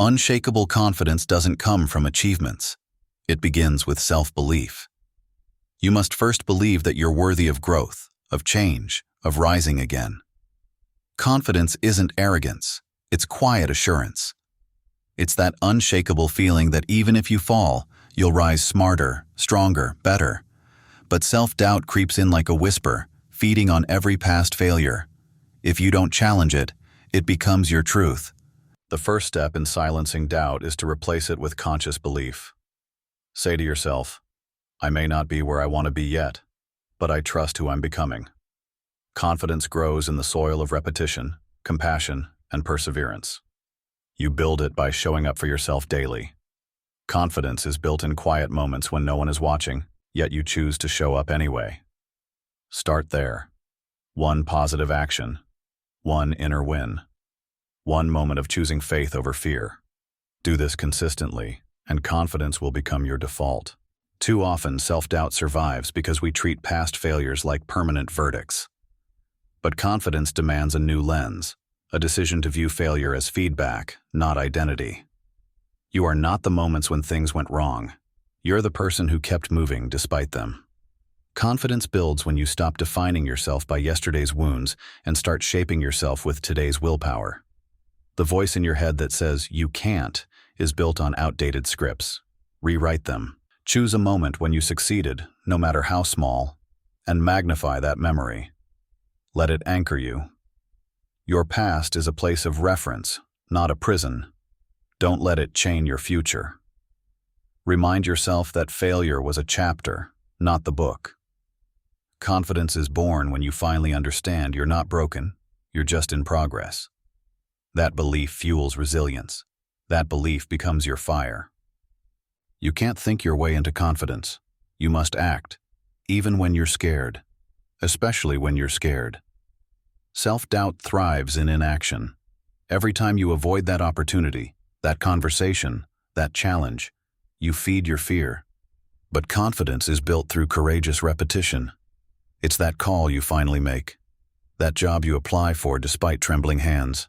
Unshakable confidence doesn't come from achievements. It begins with self-belief. You must first believe that you're worthy of growth, of change, of rising again. Confidence isn't arrogance, it's quiet assurance. It's that unshakable feeling that even if you fall, you'll rise smarter, stronger, better. But self-doubt creeps in like a whisper, feeding on every past failure. If you don't challenge it, it becomes your truth. The first step in silencing doubt is to replace it with conscious belief. Say to yourself, I may not be where I want to be yet, but I trust who I'm becoming. Confidence grows in the soil of repetition, compassion, and perseverance. You build it by showing up for yourself daily. Confidence is built in quiet moments when no one is watching, yet you choose to show up anyway. Start there. One positive action. One inner win. One moment of choosing faith over fear. Do this consistently, and confidence will become your default. Too often, self-doubt survives because we treat past failures like permanent verdicts. But confidence demands a new lens, a decision to view failure as feedback, not identity. You are not the moments when things went wrong. You're the person who kept moving despite them. Confidence builds when you stop defining yourself by yesterday's wounds and start shaping yourself with today's willpower. The voice in your head that says you can't is built on outdated scripts. Rewrite them. Choose a moment when you succeeded, no matter how small, and magnify that memory. Let it anchor you. Your past is a place of reference, not a prison. Don't let it chain your future. Remind yourself that failure was a chapter, not the book. Confidence is born when you finally understand you're not broken, you're just in progress. That belief fuels resilience. That belief becomes your fire. You can't think your way into confidence. You must act, even when you're scared, especially when you're scared. Self-doubt thrives in inaction. Every time you avoid that opportunity, that conversation, that challenge, you feed your fear. But confidence is built through courageous repetition. It's that call you finally make, that job you apply for despite trembling hands,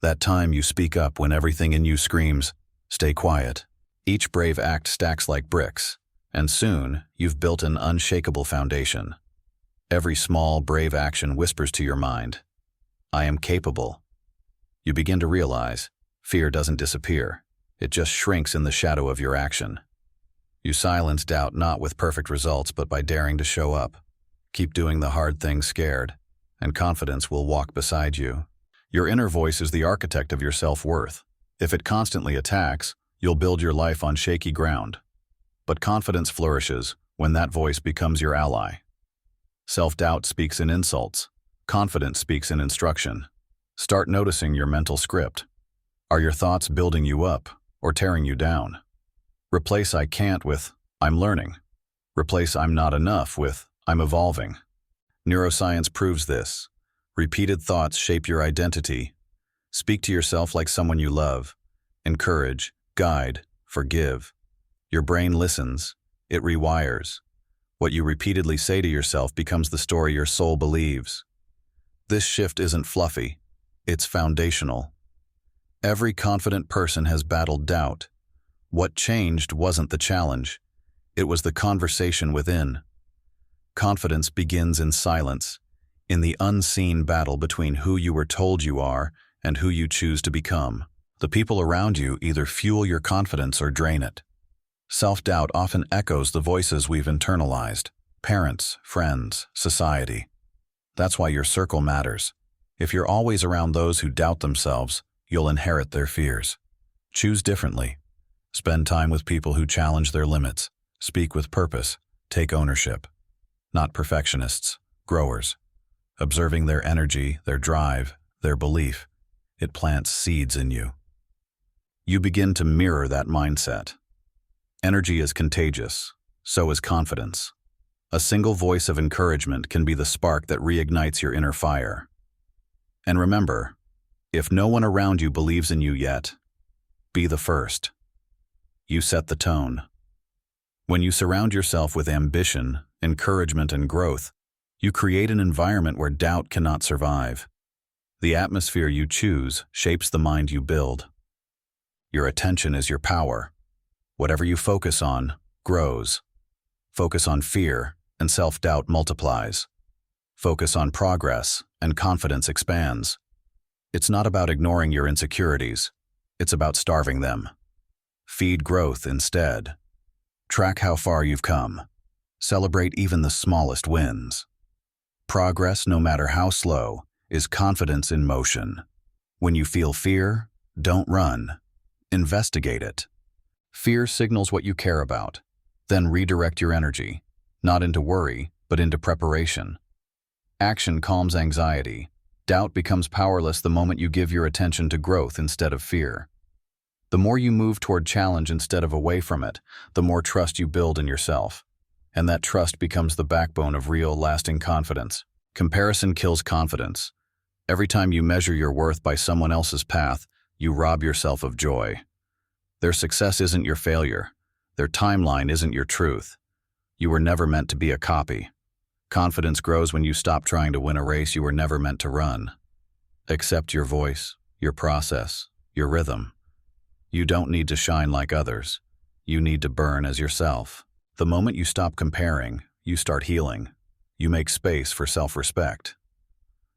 that time you speak up when everything in you screams, stay quiet. Each brave act stacks like bricks, and soon you've built an unshakable foundation. Every small, brave action whispers to your mind, I am capable. You begin to realize fear doesn't disappear. It just shrinks in the shadow of your action. You silence doubt not with perfect results, but by daring to show up. Keep doing the hard things scared, and confidence will walk beside you. Your inner voice is the architect of your self-worth. If it constantly attacks, you'll build your life on shaky ground. But confidence flourishes when that voice becomes your ally. Self-doubt speaks in insults. Confidence speaks in instruction. Start noticing your mental script. Are your thoughts building you up or tearing you down? Replace I can't with I'm learning. Replace I'm not enough with I'm evolving. Neuroscience proves this. Repeated thoughts shape your identity. Speak to yourself like someone you love. Encourage, guide, forgive. Your brain listens. It rewires. What you repeatedly say to yourself becomes the story your soul believes. This shift isn't fluffy. It's foundational. Every confident person has battled doubt. What changed wasn't the challenge. It was the conversation within. Confidence begins in silence, in the unseen battle between who you were told you are and who you choose to become. The people around you either fuel your confidence or drain it. Self-doubt often echoes the voices we've internalized: parents, friends, society. That's why your circle matters. If you're always around those who doubt themselves, you'll inherit their fears. Choose differently. Spend time with people who challenge their limits. Speak with purpose. Take ownership. Not perfectionists, growers. Observing their energy, their drive, their belief, it plants seeds in you. You begin to mirror that mindset. Energy is contagious, so is confidence. A single voice of encouragement can be the spark that reignites your inner fire. And remember, if no one around you believes in you yet, be the first. You set the tone. When you surround yourself with ambition, encouragement, and growth, you create an environment where doubt cannot survive. The atmosphere you choose shapes the mind you build. Your attention is your power. Whatever you focus on grows. Focus on fear, and self-doubt multiplies. Focus on progress, and confidence expands. It's not about ignoring your insecurities. It's about starving them. Feed growth instead. Track how far you've come. Celebrate even the smallest wins. Progress, no matter how slow, is confidence in motion. When you feel fear, don't run. Investigate it. Fear signals what you care about. Then redirect your energy, not into worry, but into preparation. Action calms anxiety. Doubt becomes powerless the moment you give your attention to growth instead of fear. The more you move toward challenge instead of away from it, the more trust you build in yourself. And that trust becomes the backbone of real, lasting confidence. Comparison kills confidence. Every time you measure your worth by someone else's path, you rob yourself of joy. Their success isn't your failure. Their timeline isn't your truth. You were never meant to be a copy. Confidence grows when you stop trying to win a race you were never meant to run. Accept your voice, your process, your rhythm. You don't need to shine like others. You need to burn as yourself. The moment you stop comparing, you start healing. You make space for self-respect.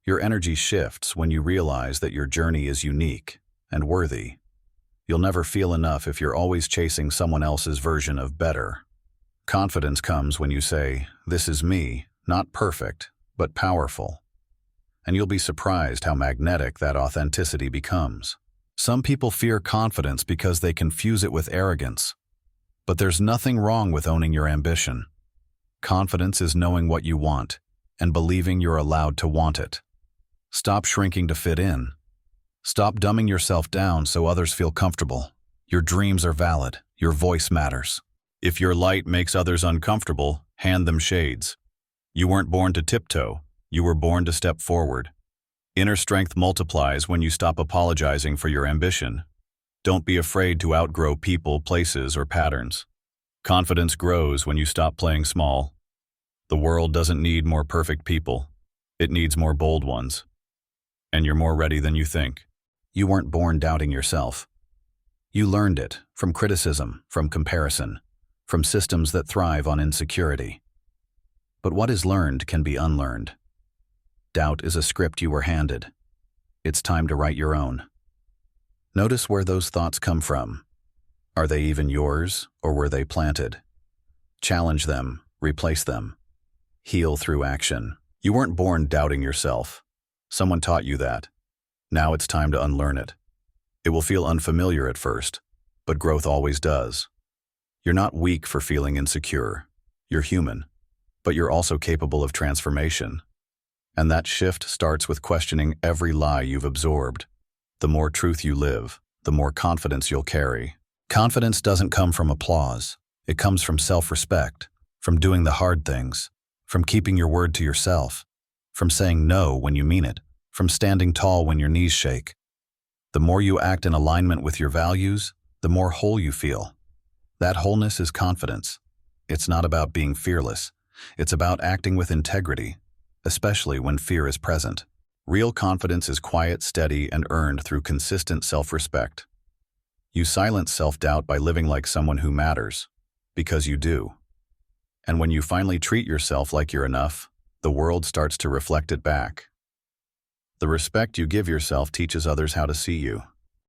Your energy shifts when you realize that your journey is unique and worthy. You'll never feel enough if you're always chasing someone else's version of better. Confidence comes when you say, "This is me, not perfect, but powerful." And you'll be surprised how magnetic that authenticity becomes. Some people fear confidence because they confuse it with arrogance. But there's nothing wrong with owning your ambition. Confidence is knowing what you want and believing you're allowed to want it. Stop shrinking to fit in. Stop dumbing yourself down so others feel comfortable. Your dreams are valid. Your voice matters. If your light makes others uncomfortable, hand them shades. You weren't born to tiptoe. You were born to step forward. Inner strength multiplies when you stop apologizing for your ambition. Don't be afraid to outgrow people, places, or patterns. Confidence grows when you stop playing small. The world doesn't need more perfect people. It needs more bold ones. And you're more ready than you think. You weren't born doubting yourself. You learned it from criticism, from comparison, from systems that thrive on insecurity. But what is learned can be unlearned. Doubt is a script you were handed. It's time to write your own. Notice where those thoughts come from. Are they even yours, or were they planted? Challenge them, replace them. Heal through action. You weren't born doubting yourself. Someone taught you that. Now it's time to unlearn it. It will feel unfamiliar at first, but growth always does. You're not weak for feeling insecure. You're human, but you're also capable of transformation. And that shift starts with questioning every lie you've absorbed. The more truth you live, the more confidence you'll carry. Confidence doesn't come from applause. It comes from self-respect, from doing the hard things, from keeping your word to yourself, from saying no when you mean it, from standing tall when your knees shake. The more you act in alignment with your values, the more whole you feel. That wholeness is confidence. It's not about being fearless. It's about acting with integrity, especially when fear is present. Real confidence is quiet, steady, and earned through consistent self-respect. You silence self-doubt by living like someone who matters, because you do. And when you finally treat yourself like you're enough, the world starts to reflect it back. The respect you give yourself teaches others how to see you.